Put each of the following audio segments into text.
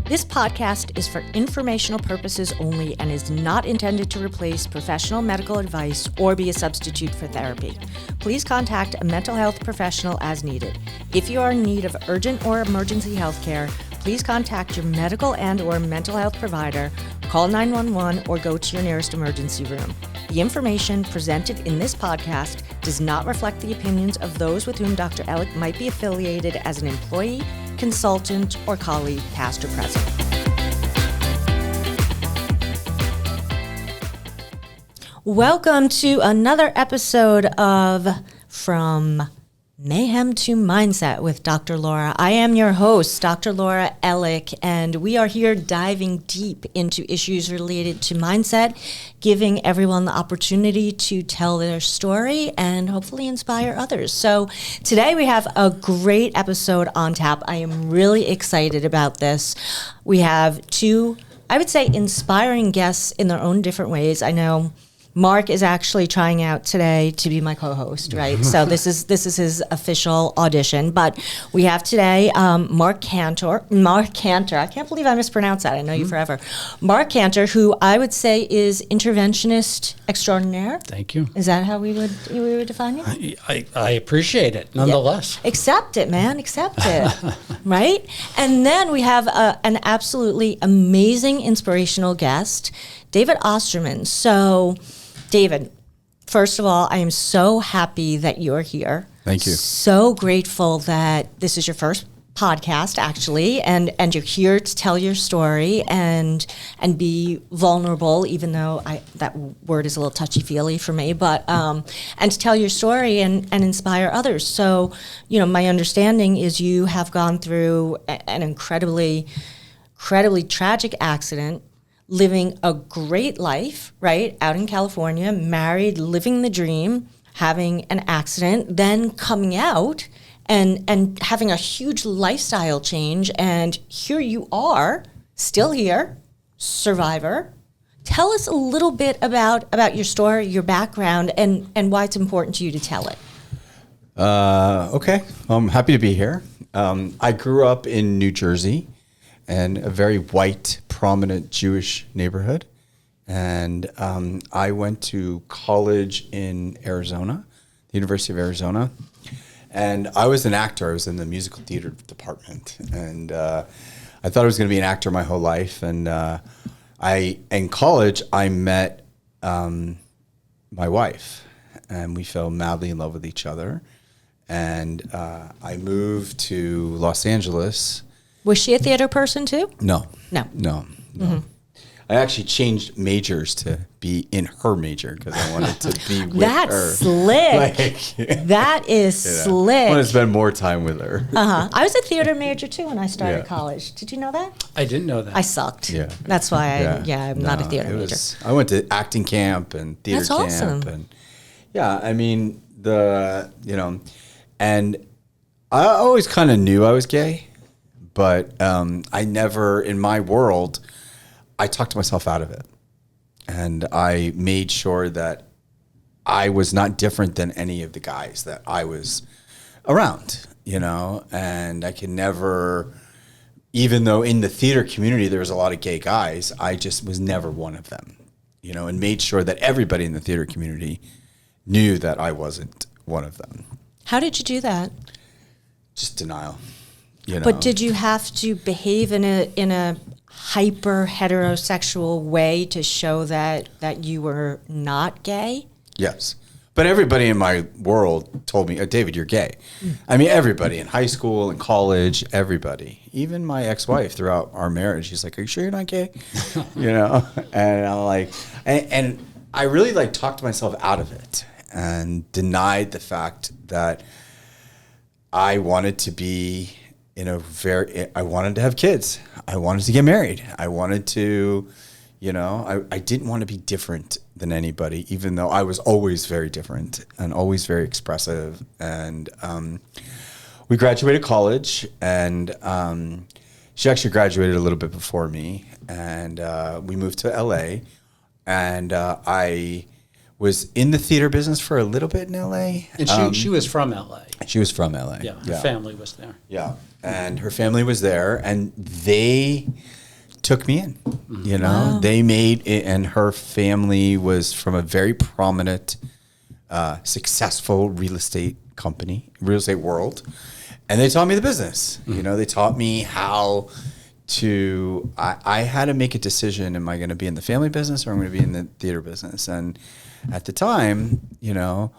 This podcast is for informational purposes only and is not intended to replace professional medical advice or be a substitute for therapy. Please contact a mental health professional as needed. If you are in need of urgent or emergency health care, please contact your medical and or mental health provider, call 911, or go to your nearest emergency room. The information presented in this podcast does not reflect the opinions of those with whom Dr. Ellick might be affiliated as an employee, consultant, or colleague, past or present. Welcome to another episode of From Mayhem to Mindset with Dr. Laura. I am your host, Dr. Laura Ellick, and we are here diving deep into issues related to mindset, giving everyone the opportunity to tell their story and hopefully inspire others. So today we have a great episode on tap. I am really excited about this. We have two, I would say, inspiring guests in their own different ways. I know Marc is actually trying out today to be my co-host, right? So this is his official audition. But we have today Marc Kantor. I can't believe I mispronounced that. I know you forever. Marc Kantor, who I would say is interventionist extraordinaire. Thank you. Is that how we would define you? I appreciate it, nonetheless. Yeah. Accept it, man. Accept it. Right? And then we have an absolutely amazing, inspirational guest, David Osterman. So, David, first of all, I am so happy that you're here. Thank you. So grateful that this is your first podcast, actually, and you're here to tell your story and be vulnerable, even though that word is a little touchy-feely for me, but and to tell your story and inspire others. So, you know, my understanding is you have gone through an incredibly tragic accident, living a great life, right, out in California, married, living the dream, having an accident, then coming out and having a huge lifestyle change. And here you are, still here, survivor. Tell us a little bit about your story, your background, and why it's important to you to tell it. Okay, I'm happy to be here. I grew up in New Jersey, in a very white, prominent Jewish neighborhood. And I went to college in Arizona, the University of Arizona. And I was an actor. I was in the musical theater department. And I thought I was going to be an actor my whole life. And in college, I met my wife. And we fell madly in love with each other. And I moved to Los Angeles. Was she a theater person too? No. Mm-hmm. I actually changed majors to be in her major because I wanted to be with That's her. Slick. That is slick. I want to spend more time with her. I was a theater major too when I started college. Did you know that? I didn't know that. I sucked. Yeah. That's why I'm not a theater major. I went to acting camp and theater That's camp. Awesome. And I mean, and I always kind of knew I was gay. But I never, in my world, I talked myself out of it. And I made sure that I was not different than any of the guys that I was around, you know. And I can never, even though in the theater community there was a lot of gay guys, I just was never one of them, you know, and made sure that everybody in the theater community knew that I wasn't one of them. How did you do that? Just denial. You know. But did you have to behave in a hyper heterosexual way to show that you were not gay? Yes. But everybody in my world told me, David, you're gay. I mean, everybody in high school and college, everybody. Even my ex-wife throughout our marriage, she's like, are you sure you're not gay? You know? And I'm like, and I really talked myself out of it and denied the fact that I wanted to be I wanted to have kids. I wanted to get married. I wanted to, I didn't want to be different than anybody, even though I was always very different and always very expressive. And we graduated college, and she actually graduated a little bit before me. And we moved to LA, and I was in the theater business for a little bit in LA. And she was from LA. She was from LA. Yeah, her family was there. Yeah. and her family was there, and they took me in. You know, they made it, and her family was from a very prominent, successful real estate world, and they taught me the business. You know, they taught me how to. I had to make a decision: am I going to be in the family business or am I going to be in the theater business? And at the time, you know,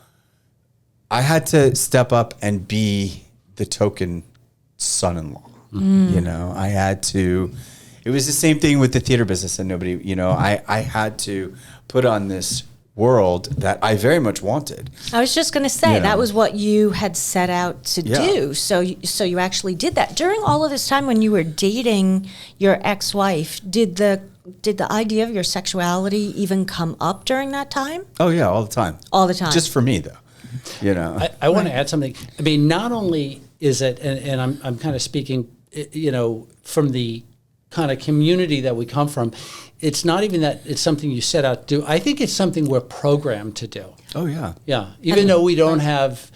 I had to step up and be the token son-in-law. You know, I had to. It was the same thing with the theater business, and nobody, you know, I had to put on this world that I very much wanted. I was just going to say, You know. that was what you had set out to do. So you actually did that. During all of this time when you were dating your ex-wife, did the idea of your sexuality even come up during that time? Oh yeah, all the time. All the time. Just for me though, you know. I want to add something. I mean, not only is it, and I'm kind of speaking, you know, from the kind of community that we come from, it's not even that it's something you set out to do. I think it's something we're programmed to do. Oh yeah. Yeah. Even though we don't have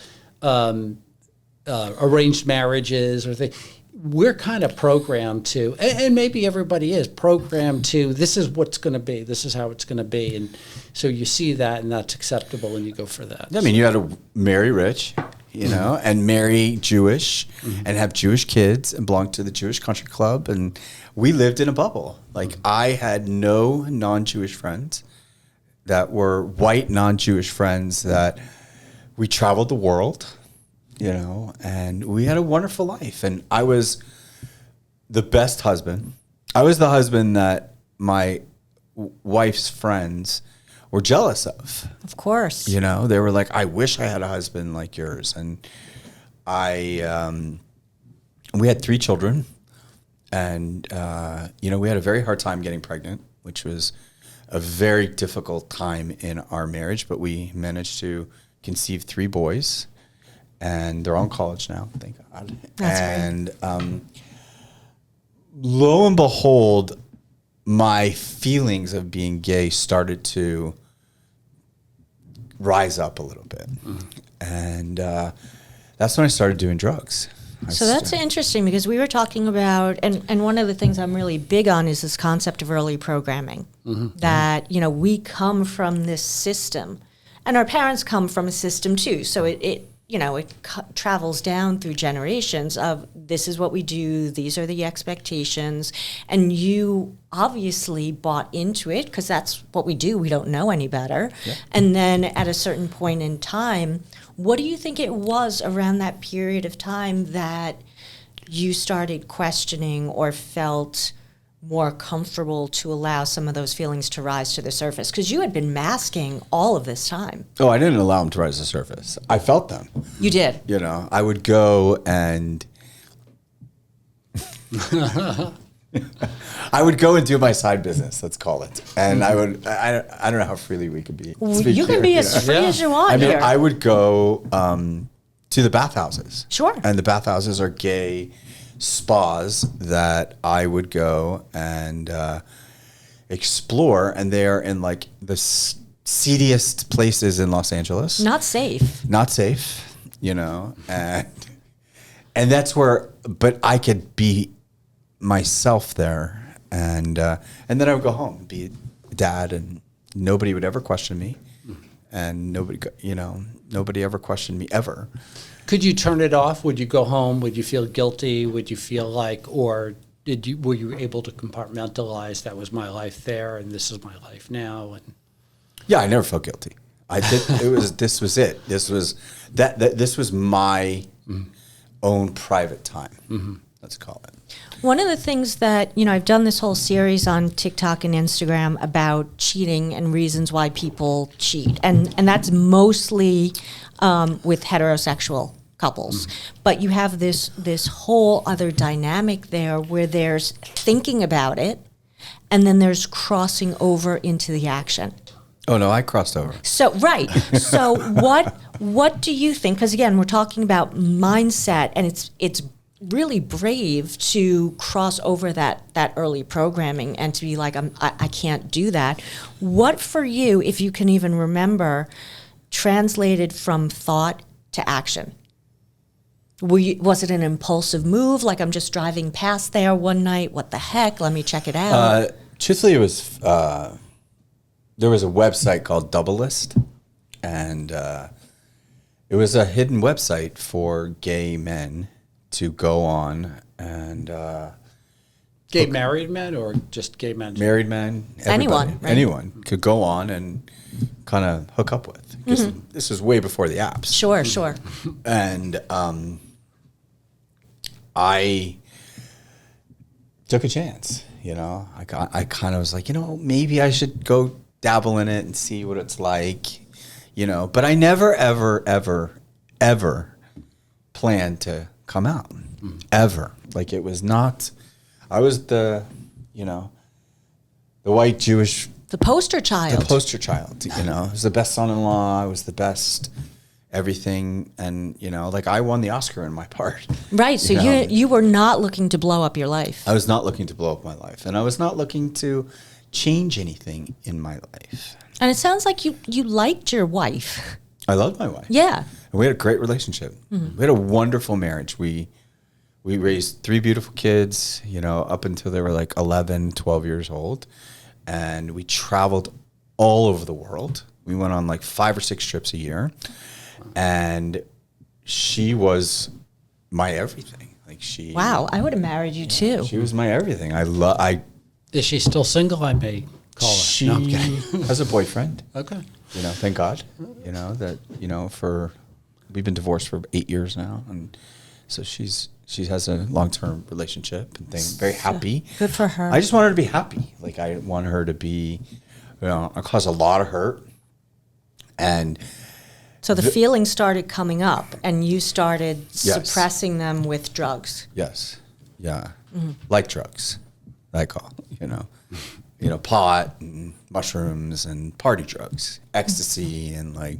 arranged marriages or things, we're kind of programmed to, and maybe everybody is programmed to, this is what's going to be, this is how it's going to be. And so you see that and that's acceptable and you go for that. I mean, you had to marry rich, you know, and marry Jewish and have Jewish kids and belong to the Jewish country club. And we lived in a bubble. Like I had no non-Jewish friends that were white non-Jewish friends that we traveled the world, you know, and we had a wonderful life. And I was the best husband. I was the husband that my wife's friends were jealous of. Of course. You know, they were like, I wish I had a husband like yours. And we had 3 children. And, you know, we had a very hard time getting pregnant, which was a very difficult time in our marriage. But we managed to conceive 3 boys. And they're all in college now, thank God. That's great. Lo and behold, my feelings of being gay started to rise up a little bit. And that's when I started doing drugs. So that's interesting because we were talking about, and one of the things I'm really big on is this concept of early programming. That, you know, we come from this system and our parents come from a system too. So it you know, it travels down through generations of this is what we do, these are the expectations, and you obviously bought into it because that's what we do, we don't know any better. Yeah. And then at a certain point in time, what do you think it was around that period of time that you started questioning or felt more comfortable to allow some of those feelings to rise to the surface? Because you had been masking all of this time. Oh, I didn't allow them to rise to the surface. I felt them. You did? You know, I would go and... I would go and do my side business, let's call it. And I would... I don't know how freely we could be. You can be as free as you want. I mean, here. I would go to the bathhouses. Sure. And the bathhouses are gay spas that I would go and explore, and they're in like the seediest places in Los Angeles. Not safe. Not safe, you know, and that's where. But I could be myself there, and then I would go home, be a dad, and nobody would ever question me, and nobody ever questioned me ever. Could you turn it off? Would you go home? Would you feel guilty? Would you feel like, or were you able to compartmentalize that was my life there and this is my life now? And yeah, I never felt guilty. I did. This was it. This was this was my own private time. Let's call it. One of the things that, you know, I've done this whole series on TikTok and Instagram about cheating and reasons why people cheat. And that's mostly with heterosexual couples. But you have this whole other dynamic there where there's thinking about it and then there's crossing over into the action. Oh no, I crossed over. So right. So what do you think? Because again, we're talking about mindset, and it's really brave to cross over that early programming and to be like, I can't do that. What for you, if you can even remember, translated from thought to action? Was it an impulsive move? Like, I'm just driving past there one night. What the heck? Let me check it out. Truthfully, it was there was a website called Double List, and it was a hidden website for gay men to go on and Gay married men or just gay men? married men, Anyone, right? anyone could go on and kind of hook up with. 'Cause this was way before the apps. Sure, sure. And I took a chance, you know. I kind of was like, you know, maybe I should go dabble in it and see what it's like, you know. But I never, ever, ever, ever planned to come out, ever. Like, it was not. I was the, you know, the white Jewish. The poster child. The poster child, you know. I was the best son-in-law. I was the best everything. And, you know, like, I won the Oscar in my part. Right. So you were not looking to blow up your life. I was not looking to blow up my life. And I was not looking to change anything in my life. And it sounds like you liked your wife. I loved my wife. Yeah. And we had a great relationship. We had a wonderful marriage. We raised 3 beautiful kids, you know, up until they were like 11, 12 years old. And we traveled all over the world. We went on like 5 or 6 trips a year. And she was my everything. Like, she. Wow. I would have married you too. She was my everything. Is she still single? I may call her. She No, I'm kidding. has a boyfriend. Okay. You know, thank God. You know, that, you know, we've been divorced for 8 years now. And so she has a long-term relationship and thing. Very happy. Good for her. I just want her to be happy. Like, I want her to be, you know, I caused a lot of hurt. And so the feelings started coming up and you started Yes. suppressing them with drugs. yes, yeah, like drugs, I call, you know, pot and mushrooms and party drugs, ecstasy, and, like,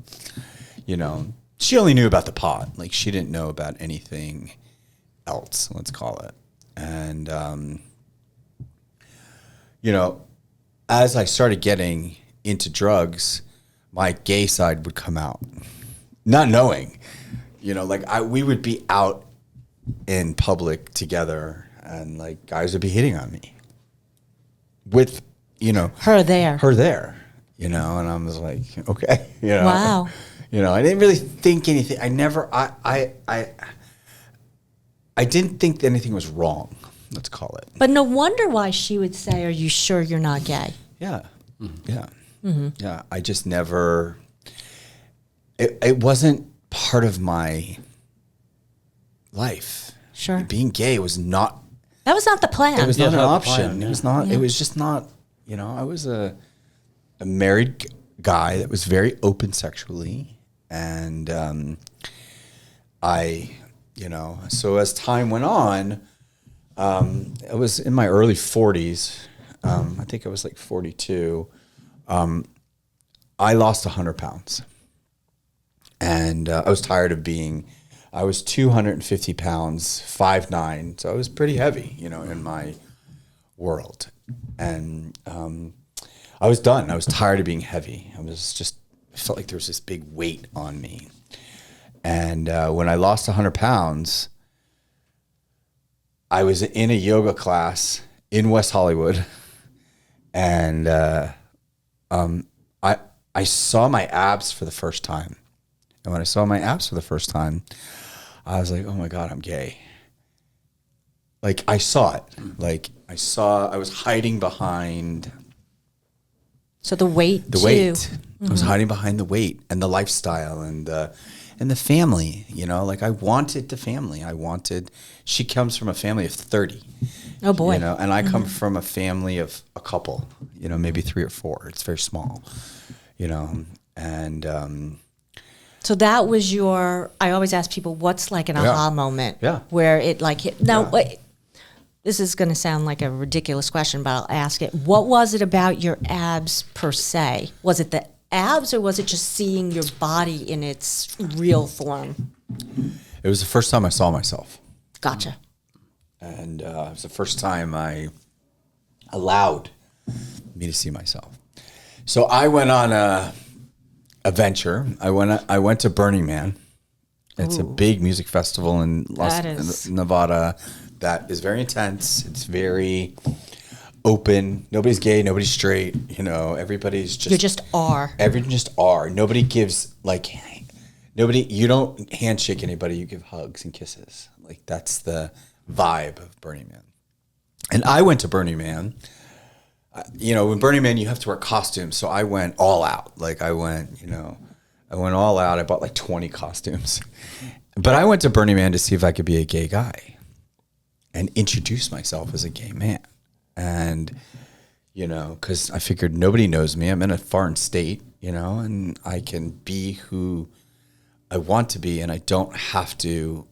you know, she only knew about the pot. Like, she didn't know about anything else, let's call it. And, you know, as I started getting into drugs, my gay side would come out, not knowing, you know, like, we would be out in public together and, like, guys would be hitting on me with, you know, Her there. you know, and I was like, okay, you know. Wow. You know, I didn't really think anything. I didn't think that anything was wrong, let's call it. But no wonder why she would say, "Are you sure you're not gay?" Yeah. Yeah. Yeah. I just never, it wasn't part of my life. Sure. Being gay was not, That was not the plan. it was not an not the option. plan, It was yeah. not, it was just not, you know, I was a married guy that was very open sexually. And I, you know, so as time went on, I was in my early 40s. I think I was like 42. I lost 100 pounds. And I was tired of I was 250 pounds, 5'9". So I was pretty heavy, you know, in my world. And I was done. I was tired of being heavy. I felt like there was this big weight on me. And when I lost 100 pounds, I was in a yoga class in West Hollywood. And I saw my abs for the first time. And when I saw my abs for the first time, I was like, oh my God, I'm gay. Like, I saw it. Like, I was hiding behind So the weight. the too. weight. I was hiding behind the weight and the lifestyle and the family, you know, like, I wanted the family. She comes from a family of 30. Oh boy. You know, and I come from a family of a couple, you know, maybe 3 or 4. It's very small, you know, and So that was I always ask people, what's like an aha moment? Yeah. Where it like hit. Now, Yeah. wait, this is going to sound like a ridiculous question, but I'll ask it. What was it about your abs per se? Was it the abs or was it just seeing your body in its real form? it was the first time I saw myself. Gotcha. And it was the first time I allowed me to see myself. So I went on a venture. I went to Burning Man It's a big music festival in Nevada that is very intense. It's very open. Nobody's gay. Nobody's straight. You know, everybody's just. You just are. Everyone just are. Nobody gives nobody. You don't handshake anybody. You give hugs and kisses. Like that's the vibe of Burning Man. And I went to Burning Man. You know, in Burning Man you have to wear costumes, so I went all out. Like I went all out. I bought like 20 costumes. But I went to Burning Man to see if I could be a gay guy and introduce myself as a gay man. And, you know, because I figured nobody knows me. I'm in a foreign state, you know, and I can be who I want to be, and I don't have to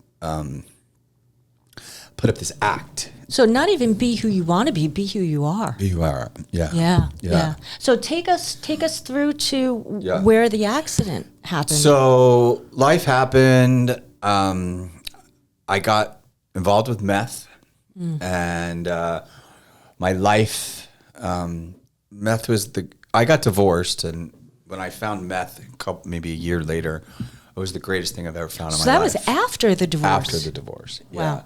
put up this act. So not even be who you want to be who you are. Be who you are, yeah. Yeah. So take us through to where the accident happened. So life happened. I got involved with meth, and my life, meth was I got divorced, and when I found meth, maybe a year later, it was the greatest thing I've ever found in my life. So that was after the divorce? After the divorce, yeah. Wow.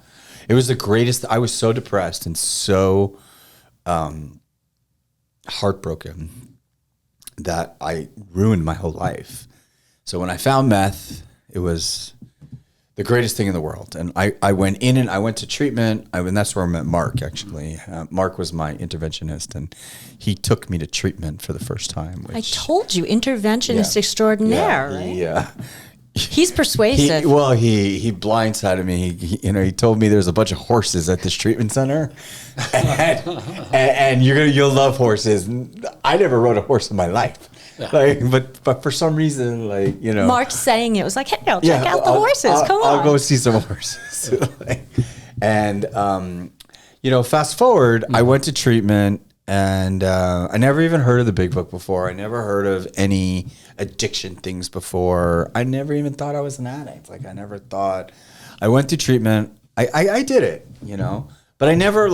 It was the greatest. I was so depressed and so heartbroken that I ruined my whole life. So when I found meth, it was the greatest thing in the world. And I went in and I went to treatment. And that's where I met Marc, actually. Marc was my interventionist, and he took me to treatment for the first time. I told you, interventionist extraordinaire, right? Yeah. He's persuasive. He blindsided me. He told me there's a bunch of horses at this treatment center, and you'll love horses. I never rode a horse in my life. Yeah. But for some reason, Marc saying it was like, hey, I'll check out the horses. Come on. I'll go see some horses. And fast forward, I went to treatment, and I never even heard of the Big Book before. I never heard of any addiction things before. I never even thought I was an addict. I never thought. I went to treatment. I did it, but I never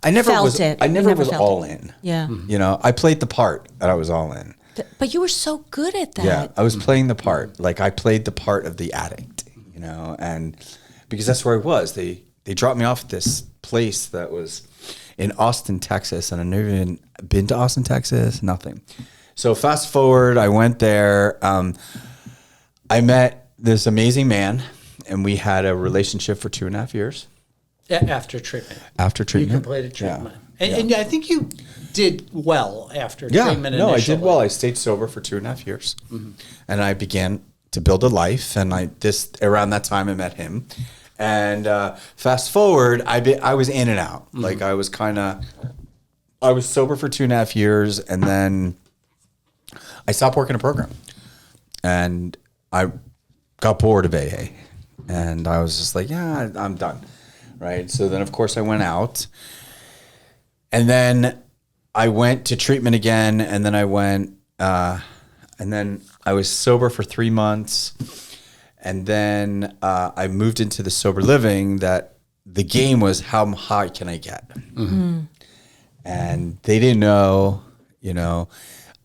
I never was all in. Yeah. I played the part that I was all in. But you were so good at that. Yeah, I was playing the part. I played the part of the addict, and because that's where I was. They dropped me off at this place that was in Austin, Texas, and I've never even been to Austin, Texas, nothing. So fast forward, I went there. I met this amazing man, and we had a relationship for 2.5 years. After treatment. After treatment. You completed treatment. Yeah. And I think you did well after treatment initially. I did well. I stayed sober for 2.5 years. Mm-hmm. And I began to build a life. And around that time, I met him. And fast forward, I was in and out. Mm-hmm. I was sober for 2.5 years, and then I stopped working a program. And I got bored of AA. And I was just like, yeah, I'm done. Right. So then, of course, I went out, and then I went to treatment again. And then I was sober for 3 months. And then I moved into the sober living that the game was, how high can I get? Mm-hmm. And they didn't know,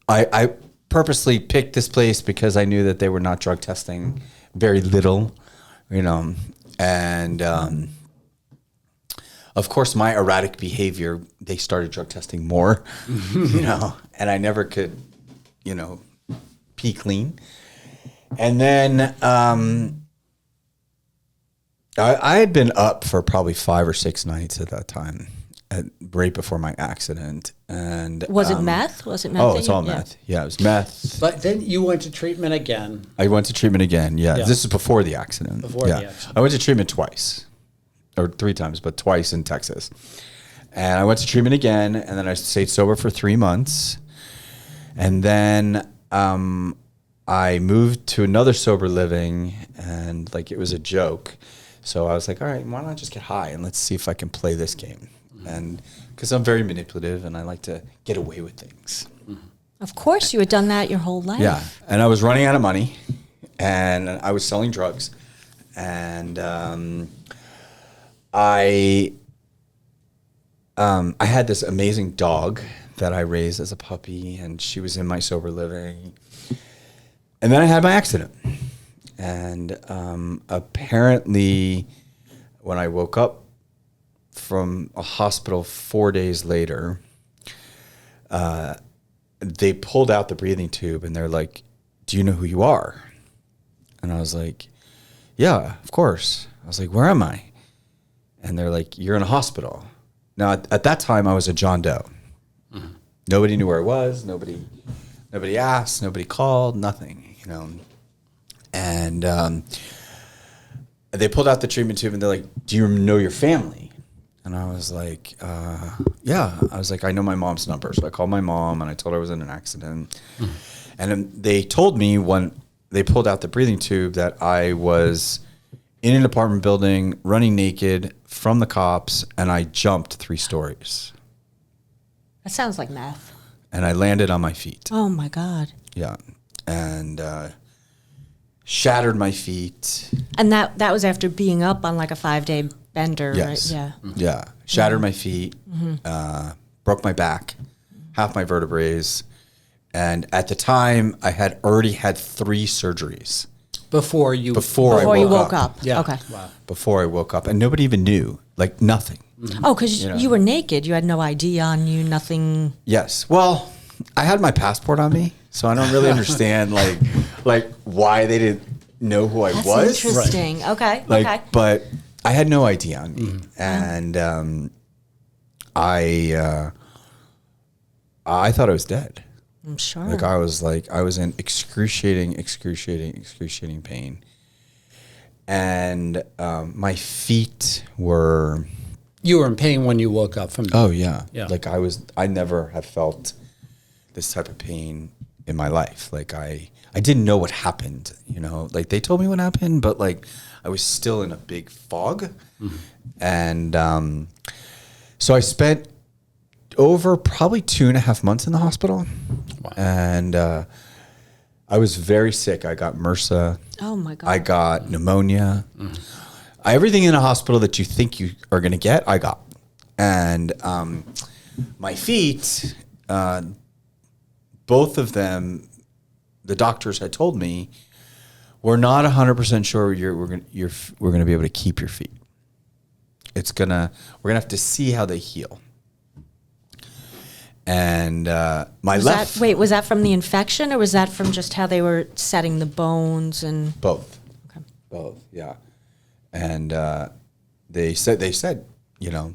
I purposely picked this place because I knew that they were not drug testing very little, and of course, my erratic behavior, they started drug testing more, and I never could, pee clean. And then I had been up for probably 5 or 6 nights at that time, right before my accident. And was it meth? Was it meth? Oh, it's all meth. Yeah, it was meth. But then you went to treatment again. I went to treatment again. Yeah, this is before the accident. The accident. I went to treatment twice. Or 3 times, but twice in Texas. And I went to treatment again, and then I stayed sober for 3 months. And then I moved to another sober living, and it was a joke. So I was like, all right, why don't I just get high, and let's see if I can play this game. And because I'm very manipulative, and I like to get away with things. Of course, you had done that your whole life. Yeah, and I was running out of money, and I was selling drugs. And I had this amazing dog that I raised as a puppy, and she was in my sober living. And then I had my accident. And apparently, when I woke up from a hospital 4 days later, they pulled out the breathing tube and they're like, "Do you know who you are?" And I was like, "Yeah, of course." I was like, "Where am I?" And they're like, "You're in a hospital." Now, at that time, I was a John Doe. Mm-hmm. Nobody knew where I was. Nobody asked. Nobody called. Nothing, you know. And they pulled out the treatment tube and they're like, "Do you know your family?" And I was like, "Yeah." I was like, "I know my mom's number." So I called my mom and I told her I was in an accident. Mm-hmm. And then they told me when they pulled out the breathing tube that I was in an apartment building, running naked from the cops, and I jumped 3 stories. That sounds like meth. And I landed on my feet. Oh, my God. Yeah. And shattered my feet. And that was after being up on like a 5-day bender, yes. right? Yeah. Mm-hmm. Yeah. Shattered my feet, broke my back, half my vertebrae. And at the time, I had already had 3 surgeries. Before you woke up. Yeah. Okay. Wow. Before I woke up. And nobody even knew. Like, nothing. Mm-hmm. Oh, because you were naked. You had no ID on you, nothing. Yes. Well, I had my passport on me, so I don't really understand, like why they didn't know who I was. That's interesting. Right. Okay. Okay. But I had no ID on me. And I thought I was dead. I'm sure. I was in excruciating pain. And my feet were... You were in pain when you woke up from... Oh, yeah. Yeah. I never have felt this type of pain in my life. Like, I didn't know what happened, you know? Like, they told me what happened, but, like, I was still in a big fog. Mm-hmm. And so I spent over probably 2.5 months in the hospital. Wow. And I was very sick. I got MRSA. Oh, my God. I got pneumonia. Mm. Everything in a hospital that you think you are going to get, I got. And my feet, both of them, the doctors had told me, we're not 100% sure we're going to be able to keep your feet. We're going to have to see how they heal. And was that from the infection or was that from just how they were setting the bones and both? Okay. Both, yeah. And they said, you know,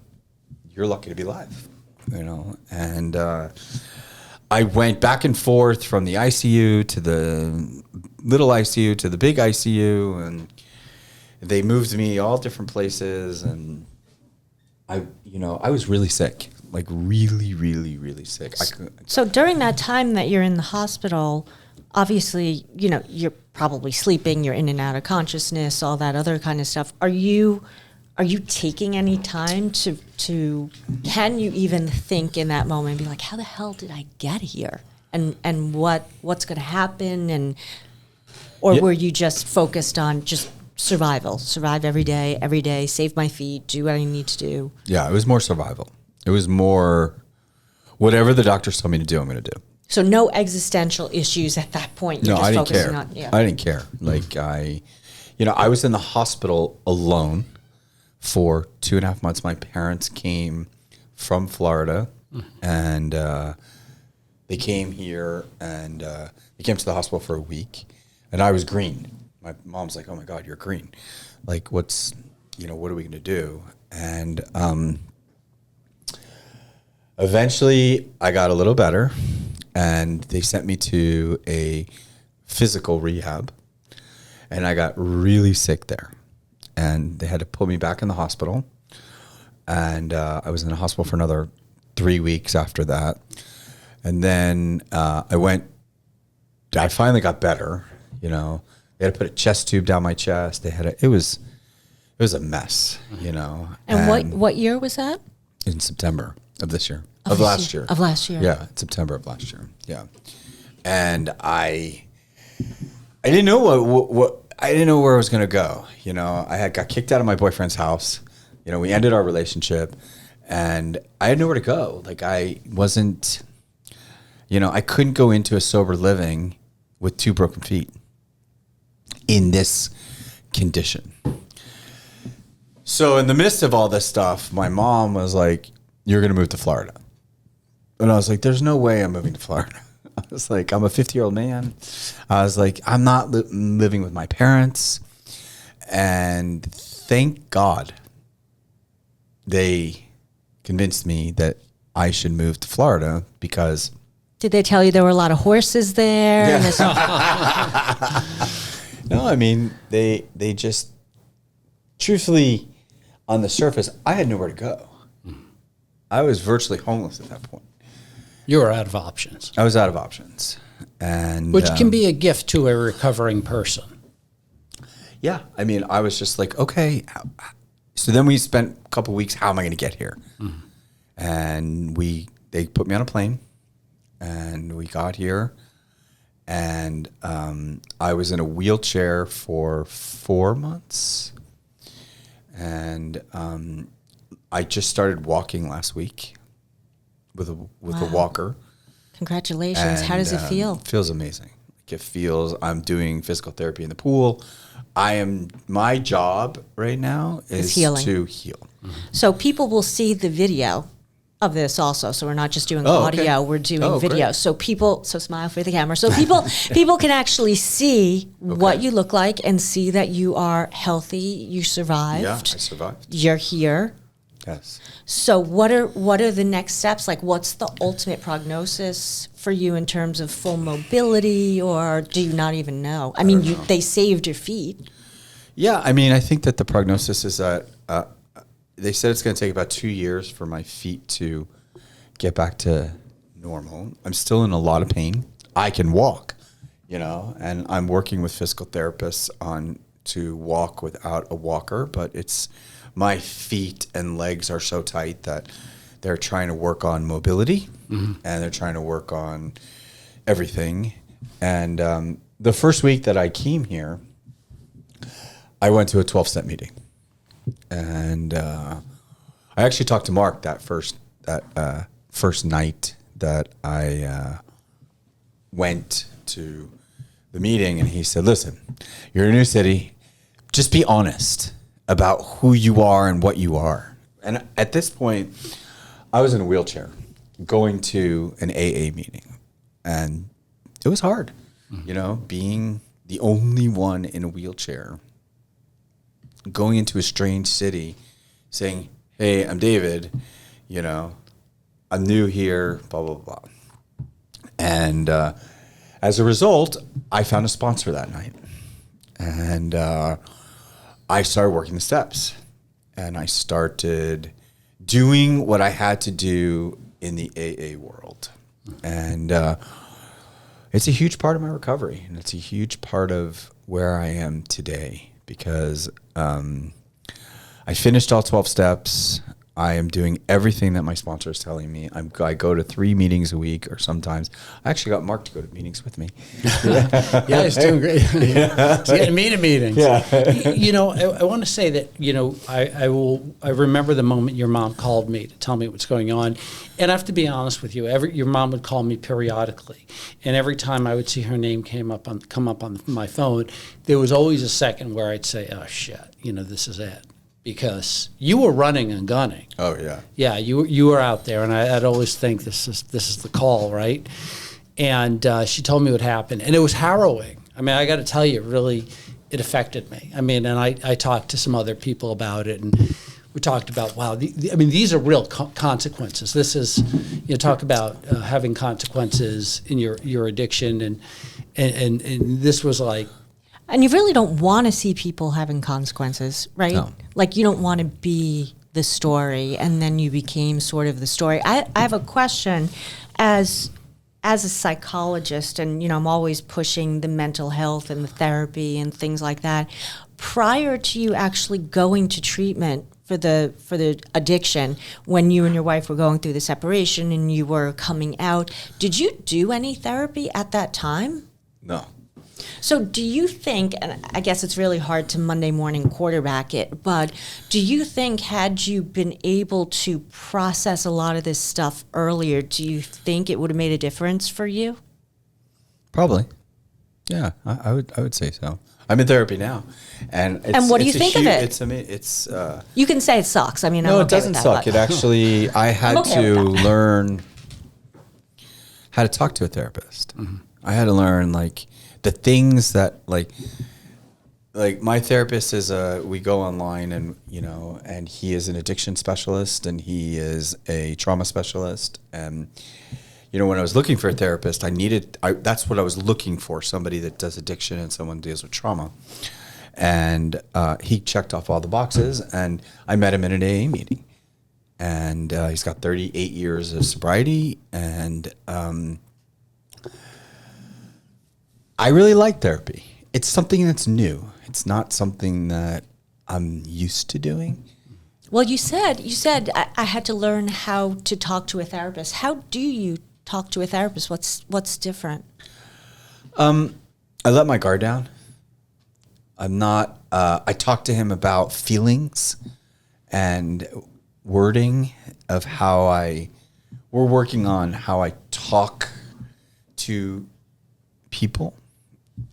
you're lucky to be alive, you know. And I went back and forth from the ICU to the little ICU to the big ICU, and they moved me all different places, and I was really sick. Like really, really, really sick. So during that time that you're in the hospital, obviously, you know, you're probably sleeping, you're in and out of consciousness, all that other kind of stuff. Are you taking any time to can you even think in that moment and be like, how the hell did I get here? And what's going to happen? Or were you just focused on just survive every day, save my feet, do what I need to do? Yeah, it was more survival. It was more whatever the doctors told me to do, I'm going to do. So no existential issues at that point. You're I didn't care. I didn't care. Like I was in the hospital alone for 2.5 months. My parents came from Florida, and they came here, and they came to the hospital for a week, and I was green. My mom's like, "Oh my God, you're green. Like, what are we going to do?" And eventually, I got a little better, and they sent me to a physical rehab, and I got really sick there, and they had to put me back in the hospital, and I was in the hospital for another 3 weeks after that, and then I finally got better. You know, they had to put a chest tube down my chest. It was a mess. You know. And what year was that? In September of this year. Of last year. Yeah, September of last year. Yeah. And I didn't know I didn't know where I was going to go. You know, I got kicked out of my boyfriend's house. You know, we ended our relationship, and I had nowhere to go. Like, I wasn't, I couldn't go into a sober living with 2 broken feet in this condition. So in the midst of all this stuff, my mom was like, "You're going to move to Florida." And I was like, "There's no way I'm moving to Florida." I was like, "I'm a 50-year-old man." I was like, "I'm not living with my parents." And thank God they convinced me that I should move to Florida because... Did they tell you there were a lot of horses there? Yeah. And this- No, I mean, they just... Truthfully, on the surface, I had nowhere to go. I was virtually homeless at that point. You were out of options. I was out of options. And Which can be a gift to a recovering person. yeah, I mean, I was just like, okay. So then we spent a couple weeks, how am I going to get here? And they put me on a plane, and we got here, and I was in a wheelchair for 4 months, and I just started walking last week with a walker. Congratulations. How does it feel? It feels amazing. Like it feels, I'm doing physical therapy in the pool. My job right now is healing. to heal. So people will see the video of this also. So we're not just doing Oh, audio, okay. we're doing video. Great. So smile for the camera. So people can actually see what you look like and see that you are healthy, you survived. Yeah, I survived. You're here. Yes. So what are the next steps? Like, what's the ultimate prognosis for you in terms of full mobility, or do you not even know? I mean, they saved your feet. Yeah, I mean, I think that the prognosis is that they said it's going to take about 2 years for my feet to get back to normal. I'm still in a lot of pain. I can walk, and I'm working with physical therapists to walk without a walker, but it's my feet and legs are so tight that they're trying to work on mobility and they're trying to work on everything. And the first week that I came here, I went to a 12-step meeting. And I actually talked to Marc that first night that I went to the meeting, and he said, "Listen, you're in a new city. Just be honest about who you are and what you are." And at this point, I was in a wheelchair going to an AA meeting, and it was hard, being the only one in a wheelchair, going into a strange city, saying, "Hey, I'm David, I'm new here, blah, blah, blah." And as a result, I found a sponsor that night. And I started working the steps. And I started doing what I had to do in the AA world. And it's a huge part of my recovery. And it's a huge part of where I am today. Because I finished all 12 steps. I am doing everything that my sponsor is telling me. I go to 3 meetings a week, or sometimes I actually got Marc to go to meetings with me. Yeah, he's doing great. He's getting me to meetings. Yeah. I want to say that, I remember the moment your mom called me to tell me what's going on. And I have to be honest with you, your mom would call me periodically. And every time I would see her name come up on my phone, there was always a second where I'd say, "Oh shit, this is it." Because you were running and gunning. Oh yeah. Yeah, you were out there, and I'd always think this is the call, right? And she told me what happened, and it was harrowing. I mean, I got to tell you, it affected me. I mean, and I talked to some other people about it, and we talked about, wow, these are real consequences. This is, talk about having consequences in your addiction, and this was like. And you really don't want to see people having consequences, right? No. Like, you don't want to be the story, and then you became sort of the story. I have a question as a psychologist, and, I'm always pushing the mental health and the therapy and things like that. Prior to you actually going to treatment for the addiction, when you and your wife were going through the separation and you were coming out, did you do any therapy at that time? No. So do you think, and I guess it's really hard to Monday morning quarterback it, but do you think had you been able to process a lot of this stuff earlier, do you think it would have made a difference for you? Probably. Yeah, I would say so. I'm in therapy now, and what do you think of it? It's You can say it sucks. I mean, no, I'm it okay doesn't with suck. that, It actually, I had okay to with that. learn how to talk to a therapist. I had to learn like the things that like my therapist is we go online and and he is an addiction specialist and he is a trauma specialist. And when I was looking for a therapist, that's what I was looking for, somebody that does addiction and someone who deals with trauma. And he checked off all the boxes, and I met him in an AA meeting. And he's got 38 years of sobriety, and I really like therapy. It's something that's new. It's not something that I'm used to doing. Well, you said I had to learn how to talk to a therapist. How do you talk to a therapist? What's different? I let my guard down. I'm not. I talk to him about feelings and wording of how we're working on how I talk to people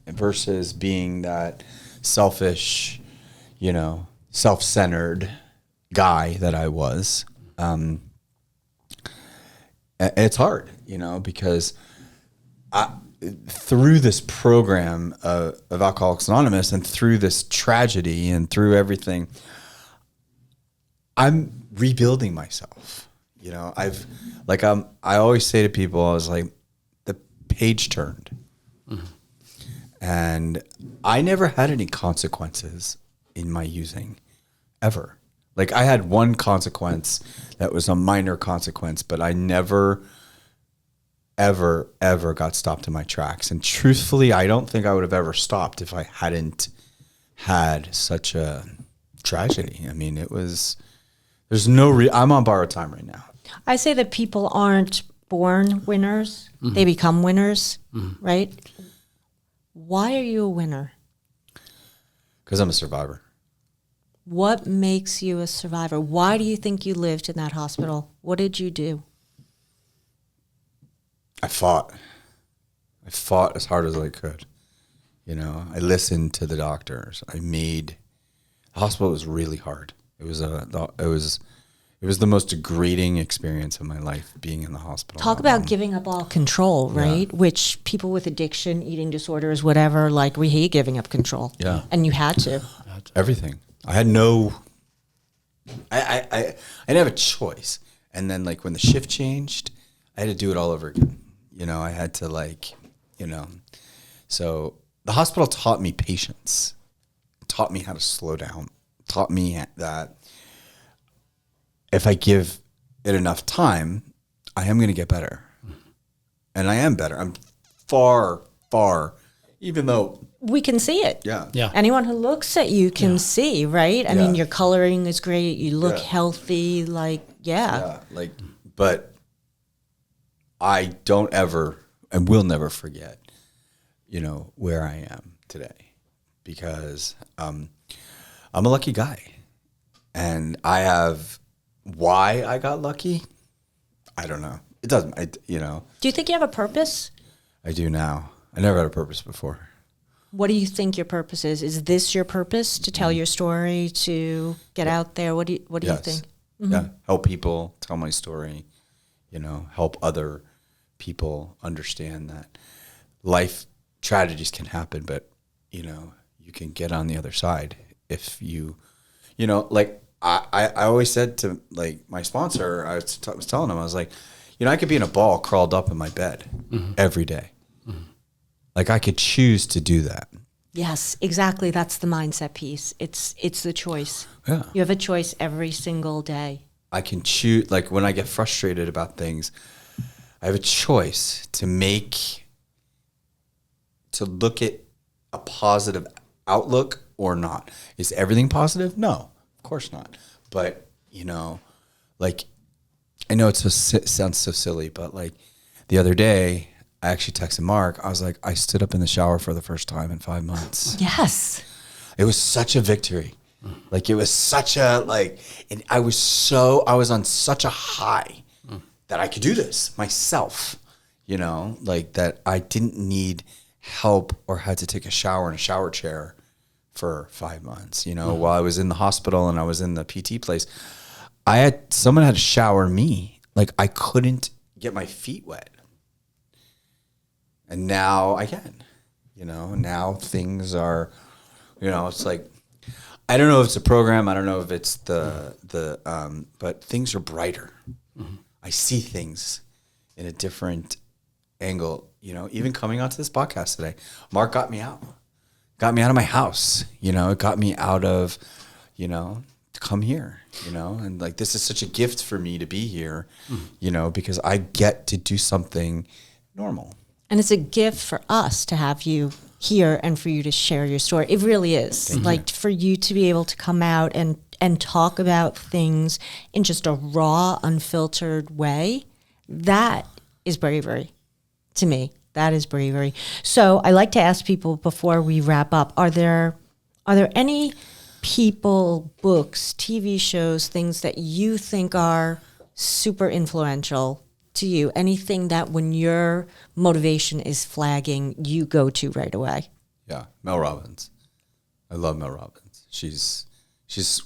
versus being that selfish, self-centered guy that I was. It's hard, because through this program of Alcoholics Anonymous and through this tragedy and through everything, I'm rebuilding myself. I always say to people, I was like, the page turned. And I never had any consequences in my using, ever. Like, I had one consequence that was a minor consequence, but I never, ever, ever got stopped in my tracks. And truthfully, I don't think I would have ever stopped if I hadn't had such a tragedy. I mean, there's no I'm on borrowed time right now. I say that people aren't born winners. They become winners, right? Why are you a winner? Because I'm a survivor. What makes you a survivor? Why do you think you lived in that hospital? What did you do? I fought as hard as I could. I listened to the doctors. The hospital was really hard. It was the most degrading experience of my life, being in the hospital. Talk about giving up all control, right? Yeah. Which people with addiction, eating disorders, whatever, like, we hate giving up control. Yeah. And you had to. Everything. I had I didn't have a choice. And then, like, when the shift changed, I had to do it all over again. I had to, so the hospital taught me patience, taught me how to slow down, taught me that if I give it enough time, I am going to get better. And I am better. I'm far, even though we can see it. Yeah. Anyone who looks at you can see, right? I mean, your coloring is great. You look healthy. But I don't ever, and will never forget, where I am today, because I'm a lucky guy, and why I got lucky, I don't know. It doesn't, Do you think you have a purpose? I do now. I never had a purpose before. What do you think your purpose is? Is this your purpose, to tell your story, to get out there? What do you think? Mm-hmm. Yeah, help people, tell my story, help other people understand that life tragedies can happen, but, you can get on the other side if you, I always said to, like, my sponsor, I was telling him, I was like, I could be in a ball curled up in my bed every day. Like, I could choose to do that. Yes, exactly. That's the mindset piece. It's the choice. Yeah. You have a choice every single day. I can choose, like, when I get frustrated about things, I have a choice to look at a positive outlook or not. Is everything positive? No, of course not. But, like, I know it sounds so silly, but, like, the other day, I actually texted Marc. I was like, I stood up in the shower for the first time in 5 months. Yes. It was such a victory. Like, it was such a, and I was on such a high that I could do this myself, that I didn't need help or had to take a shower in a shower chair for 5 months, while I was in the hospital and I was in the PT place. Someone had to shower me. Like, I couldn't get my feet wet. And now I can, now things are, it's like, I don't know if it's a program. I don't know if it's but things are brighter. Mm-hmm. I see things in a different angle, even coming onto this podcast today. Marc got me out of my house, it got me out of, to come here, and like, this is such a gift for me to be here, because I get to do something normal. And it's a gift for us to have you here and for you to share your story. It really is. Like, for you to be able to come out and talk about things in just a raw, unfiltered way, that is bravery to me. That is bravery. So I like to ask people before we wrap up, are there any people, books, TV shows, things that you think are super influential to you? Anything that when your motivation is flagging, you go to right away? Yeah, Mel Robbins. I love Mel Robbins. She's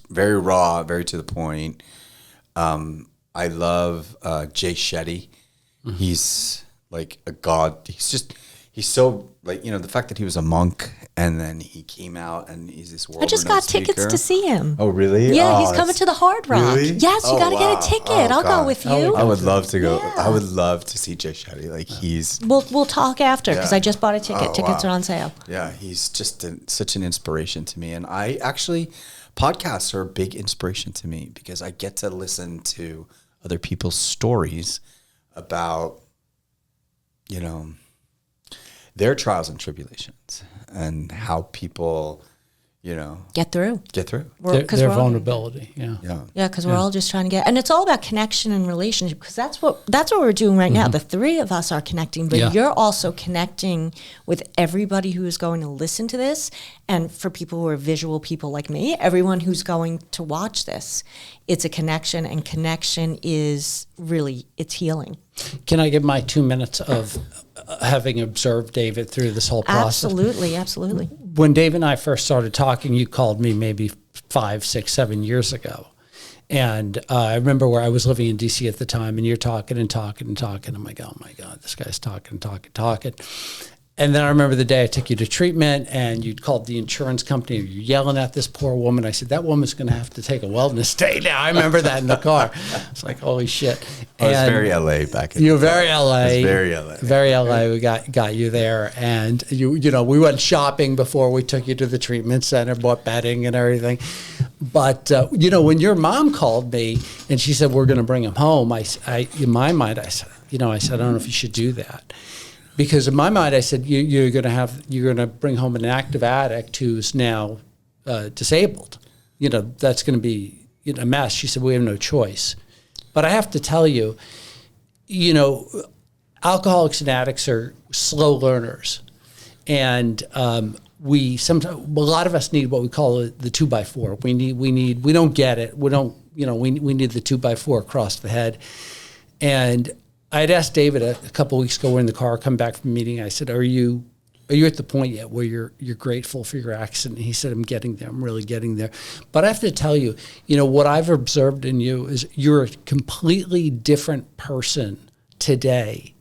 very raw, very to the point. I love Jay Shetty. Mm-hmm. He's like a god. He's so, like, the fact that he was a monk and then he came out and he's this world. I just got tickets to see him. Oh, really? Yeah, he's coming to the Hard Rock. Really? Yes, you got to get a ticket. I'll go with you. I would love to go. Yeah. I would love to see Jay Shetty. Like, he's. We'll talk after, because I just bought a ticket. Tickets are on sale. Yeah, he's just such an inspiration to me. And podcasts are a big inspiration to me because I get to listen to other people's stories about, their trials and tribulations and how people, get through. Their vulnerability. Yeah, because we're all just trying to get, and it's all about connection and relationship, because that's what we're doing right now. The three of us are connecting, but you're also connecting with everybody who is going to listen to this, and for people who are visual people like me, everyone who's going to watch this. It's a connection, and connection is really, it's healing. Can I give my 2 minutes of having observed David through this whole process? Absolutely. When Dave and I first started talking, you called me maybe 5, 6, 7 years ago. And I remember where I was living in D.C. at the time, and you're talking and talking and talking. I'm like, oh, my God, this guy's talking. And then I remember the day I took you to treatment, and you'd called the insurance company, and you're yelling at this poor woman. I said, that woman's going to have to take a wellness day now. I remember that in the car. It's like, holy shit. I was very L.A. back in You were very L.A. Very L.A. Very L.A. We got you there. And, we went shopping before we took you to the treatment center, bought bedding and everything. But, when your mom called me and she said, we're going to bring him home, in my mind, I said, I don't know if you should do that. Because in my mind, I said, you're going to bring home an active addict who's now disabled. That's going to be a mess. She said, we have no choice. But I have to tell you, alcoholics and addicts are slow learners. And we a lot of us need what we call the 2x4. We don't get it. We need the 2x4 across the head. And I had asked David a couple of weeks ago, we're in the car, come back from a meeting. I said, are you at the point yet where you're grateful for your accident? And he said, I'm getting there. I'm really getting there. But I have to tell you, what I've observed in you is you're a completely different person today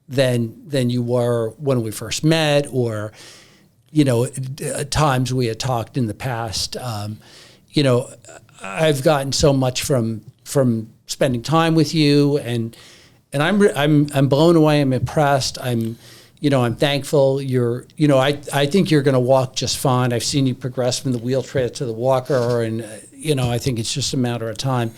than you were when we first met, or, times we had talked in the past. I've gotten so much from spending time with you, and I'm blown away. I'm impressed. I'm thankful. I think you're going to walk just fine. I've seen you progress from the wheelchair to the walker, and I think it's just a matter of time.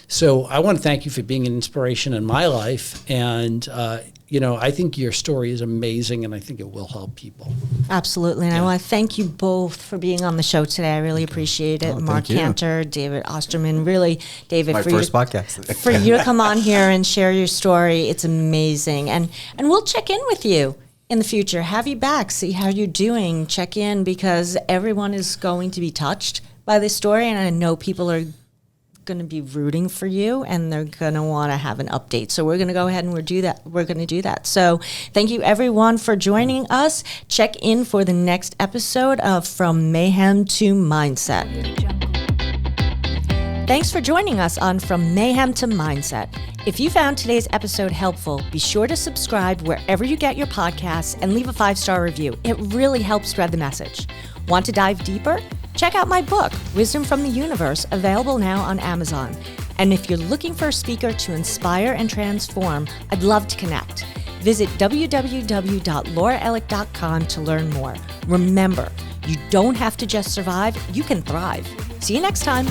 So I want to thank you for being an inspiration in my life, and I think your story is amazing, and I think it will help people. Absolutely, and I want to thank you both for being on the show today. I really appreciate it. Marc Kantor, David Osterman. Really, David, my first podcast. For you to come on here and share your story, it's amazing, and we'll check in with you in the future. Have you back, see how you're doing, check in, because everyone is going to be touched by this story, and I know people are going to be rooting for you, and they're going to want to have an update. So we're going to go ahead and we're going to do that. So thank you everyone for joining us. Check in for the next episode of From Mayhem to Mindset. Thanks for joining us on From Mayhem to Mindset. If you found today's episode helpful, be sure to subscribe wherever you get your podcasts and leave a 5-star review. It really helps spread the message. Want to dive deeper? Check out my book, Wisdom from the Universe, available now on Amazon. And if you're looking for a speaker to inspire and transform, I'd love to connect. Visit www.lauraellick.com to learn more. Remember, you don't have to just survive, you can thrive. See you next time.